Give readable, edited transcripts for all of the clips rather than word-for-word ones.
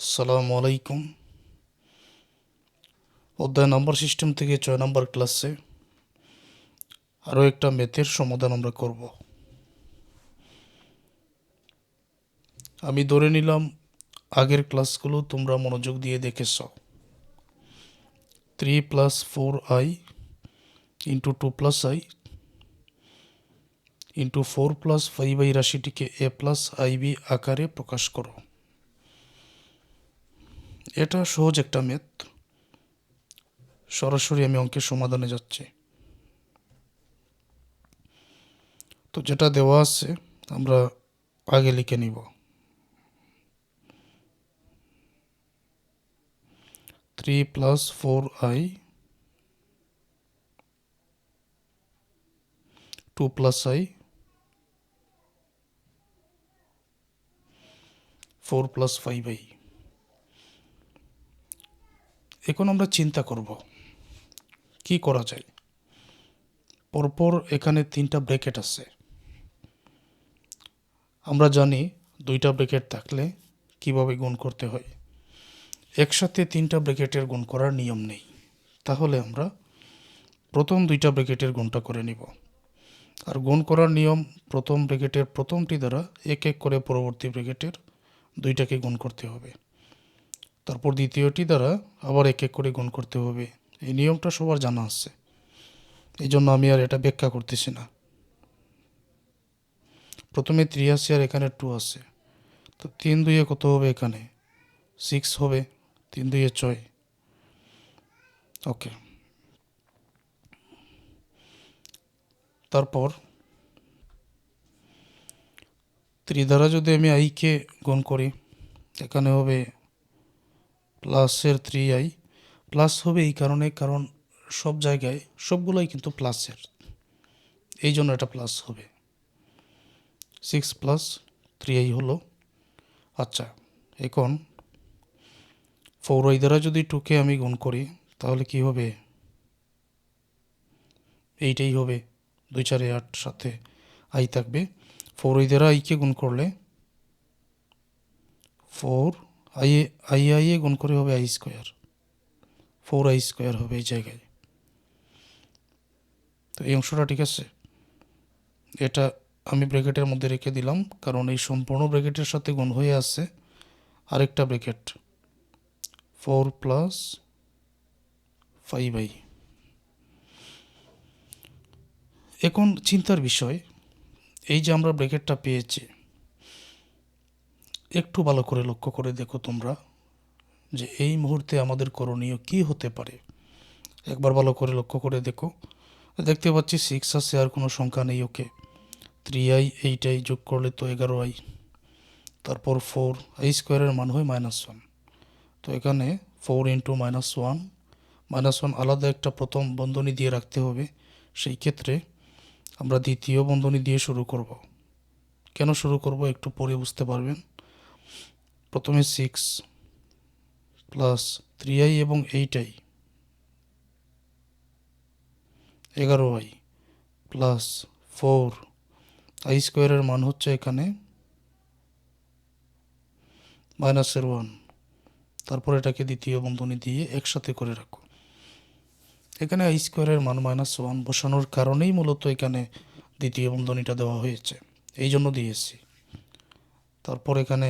আসসালামু আলাইকুম। অধ্যায় নাম্বার সিস্টেম থেকে 6 নম্বর ক্লাসে আরও একটা ম্যাথের সমাধান আমরা করব। আমি ধরে নিলাম আগের ক্লাসগুলো তোমরা মনোযোগ দিয়ে দেখেছ। 3 + 4i into 2 + i into 4 + 5i রাশিটিকে a+ib আকারে প্রকাশ করো। এটা সহজ একটা ম্যাথ। সরাসরি আমি অঙ্কের সমাধানে যাচ্ছি। তো যেটা দেওয়া আছে আমরা আগে লিখে নিব। 3 + 4i 2 + i 4 + 5i। এখন আমরা চিন্তা করব কি করা যায়। পরপর এখানে 3টা ব্র্যাকেট আছে। আমরা জানি 2টা ব্র্যাকেট থাকলে কিভাবে গুণ করতে হয়। একসাথে 3টা ব্র্যাকেটের গুণ করার নিয়ম নেই। তাহলে আমরা প্রথম 2টা ব্র্যাকেটের গুণটা করে নিব। আর গুণ করার নিয়ম প্রথম ব্র্যাকেটের প্রথমটি দ্বারা এক এক করে পরবর্তী ব্র্যাকেটের 2টাকে গুণ করতে হবে। তারপর দ্বিতীয়টি দ্বারা আবার এক এক করে গুণ করতে হবে। এই নিয়মটা সবার জানা আছে, এই জন্য আমি আর এটা ব্যাখ্যা করতেছি না। প্রথমে 3 আছে আর এখানে 2 আছে, তো 3 2 কত হবে, এখানে 6 হবে। 3 2 6। ওকে, তারপর 3 দ্বারা যদি আমি আইকে গুণ করি, এখানে হবে প্লাসের 3i। প্লাস হবে এই কারণে, কারণ সব জায়গায় সবগুলোই কিন্তু প্লাসের, এই জন্য এটা প্লাস হবে। 6 + 3i হলো। আচ্ছা, এখন 4i দ্বারা যদি 2কে আমি গুণ করি তাহলে কি হবে, এইটাই হবে। 2 4 8, সাথে আই থাকবে। 4i দ্বারা আইকে গুণ করলে 4i এ গুণ করে হবে i স্কোয়ার। 4i স্কোয়ার হবে এই জায়গায়। তো এই অংশটা ঠিক আছে, এটা আমি ব্র্যাকেটের মধ্যে রেখে দিলাম, কারণ এই সম্পূর্ণ ব্র্যাকেটের সাথে গুণ হয়ে আছে আরেকটা ব্র্যাকেট 4 + 5i। এখন চিন্তার বিষয়, এই যে আমরা ব্র্যাকেটটা পেয়েছি, একটু ভালো করে লক্ষ্য করে দেখো তোমরা যে এই মুহূর্তে আমাদের করণীয় কি হতে পারে। একবার ভালো করে লক্ষ্য করে দেখো, দেখতে পাচ্ছি 6 আছে আর কোনো সংখ্যা নেই। ওকে, 3i 8i যোগ করলে তো 11i। তারপর 4i স্কোয়ারের মান হয় -1। তো এখানে 4 × -1, -1 আলাদা একটা প্রথম বন্ধনী দিয়ে রাখতে হবে। সেই ক্ষেত্রে আমরা দ্বিতীয় বন্ধনী দিয়ে শুরু করব। কেন শুরু করব একটু পরে বুঝতে পারবেন। প্রথমে 6 + 3i এবং 8i 11i প্লাস 4i স্কোয়ারের মান হচ্ছে এখানে -1। তারপর এটাকে দ্বিতীয় বন্ধনী দিয়ে একসাথে করে রাখো। এখানে i স্কোয়ারের মান -1 বসানোর কারণেই মূলত এখানে দ্বিতীয় বন্ধনীটা দেওয়া হয়েছে, এই জন্য দিয়েছি। তারপর এখানে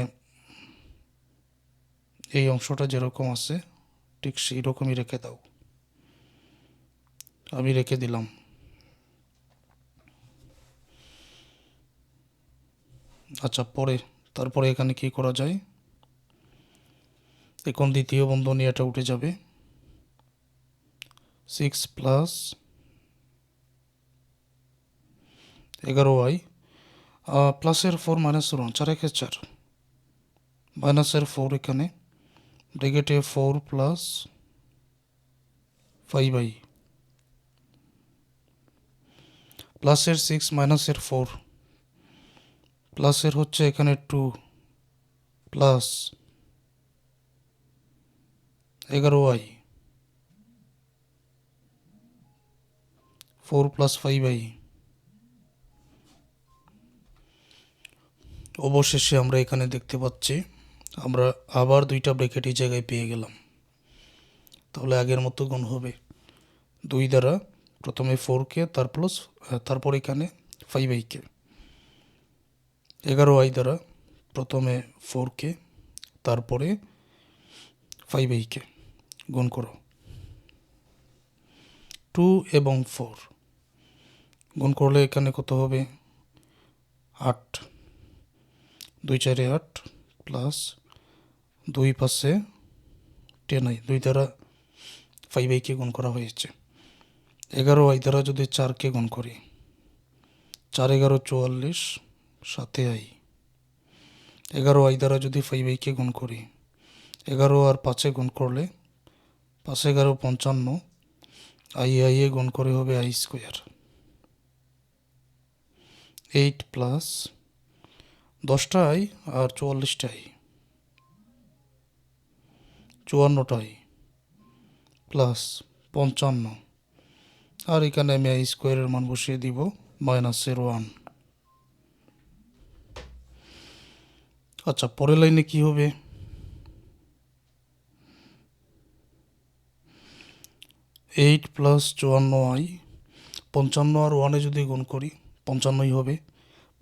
এই অংশটা যেরকম আছে ঠিক সেই রকমই রেখে দাও। আমি রেখে দিলাম। আচ্ছা, তারপরে এখানে কি করা যায়, এখন দ্বিতীয় বন্ধনী এটা উঠে যাবে। 6 + 11i প্লাসের 4 -1 4 × 4 মাইনাসের 4, এখানে ব্র্যাকেটে 4 + 5i প্লাসের 6 মাইনাসের 4, প্লাসের হচ্ছে এখানে 2 প্লাস 11i 4 + 5i। অবশেষে আমরা এখানে দেখতে পাচ্ছি আমরা আবার দুইটা ব্র্যাকেট এই জায়গায় পেয়ে গেলাম। তাহলে আগের মতো গুণ হবে 2 দ্বারা প্রথমে 4k তারপর এখানে 5i কে, 11i দ্বারা প্রথমে 4k তারপরে 5i কে গুণ করো। 2 এবং 4 গুণ করলে এখানে কত হবে? 8, 2 4 8 প্লাস 2 পাশে 10i, 2 দ্বারা 5i কে গুণ করা হয়েছে। 11i দ্বারা যদি 4কে গুণ করি, 4 11 44 সাথে i। 11i দ্বারা যদি 5i কে গুণ করি, 11 আর 5 গুণ করলে 5 11 55, i এ গুণ করে হবে i স্কোয়ার। 8 প্লাস 10টা i আর 44টা i, 54টা i প্লাস 55, আর এখানে আমি i স্কোয়ারের মান বসিয়ে দিব -1। আচ্ছা, পরের লাইনে কি হবে? 8 প্লাস 54i, 55 আর 1 যদি গুণ করি 55ই হবে।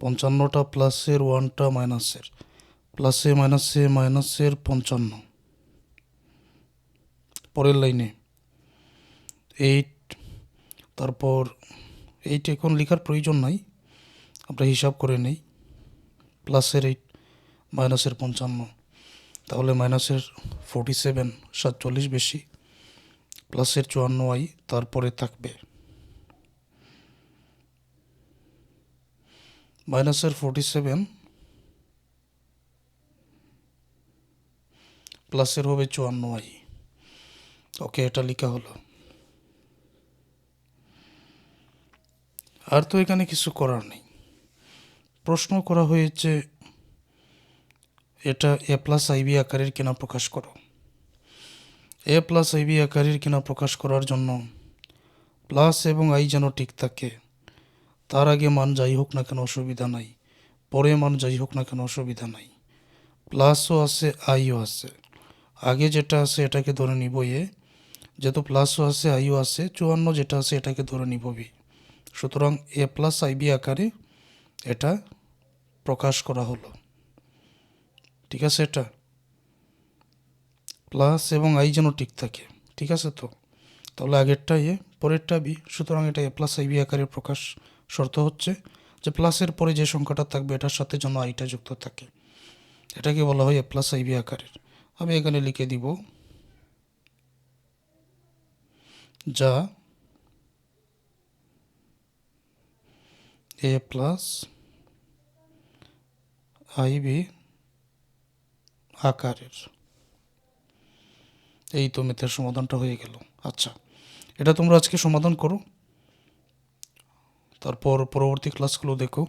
55টা প্লাসের 1টা মাইনাসের, প্লাসে মাইনাসে মাইনাসের 55। পরের লাইনে 8, তারপর 8 এখন লেখার প্রয়োজন নাই, আমরা হিসাব করে নেই। প্লাসের 8 মাইনাসের 55, তাহলে মাইনাসের 47 47 বেশি, প্লাসের 54i তারপরে থাকবে মাইনাসের 47 প্লাসের হবে 54i। ওকে, এটা লেখা হলো। আর তো এখানে কিছু করার নেই। প্রশ্ন করা হয়েছে এটা a প্লাস আইবি আকারের কিনা প্রকাশ করো। a প্লাস আইবি আকারের কিনা প্রকাশ করার জন্য প্লাস এবং আই যেন ঠিক থাকে, তার আগে মান যাই হোক না কেন অসুবিধা নাই, পরে মান যাই হোক না কেন অসুবিধা নাই। প্লাসও আছে আইও আছে, আগে যেটা আছে এটাকে ধরে নিব এ, যেহেতু প্লাসও আছে আইও আছে, 54 যেটা আছে এটাকে ধরে নিব বি। সুতরাং এ প্লাস আইবি আকারে এটা প্রকাশ করা হলো। ঠিক আছে, এটা প্লাস এবং আই যেন ঠিক থাকে, ঠিক আছে তো? তাহলে আগেরটা এ, পরেরটা বি, সুতরাং এটা এ প্লাস আইবি আকারের প্রকাশ। শর্ত হচ্ছে যে প্লাসের পরে যে সংখ্যাটা থাকবে এটার সাথে যেন আইটা যুক্ত থাকে, এটাকে বলা হয় এ প্লাস আইবি আকারের। আমি এখানে লিখে দিব যা এ প্লাস আইবি আকারের। এই তো ম্যাথের সমাধানটা হয়ে গেল। আচ্ছা, এটা তোমরা আজকে সমাধান করো, তারপর পরবর্তী ক্লাসগুলো দেখো।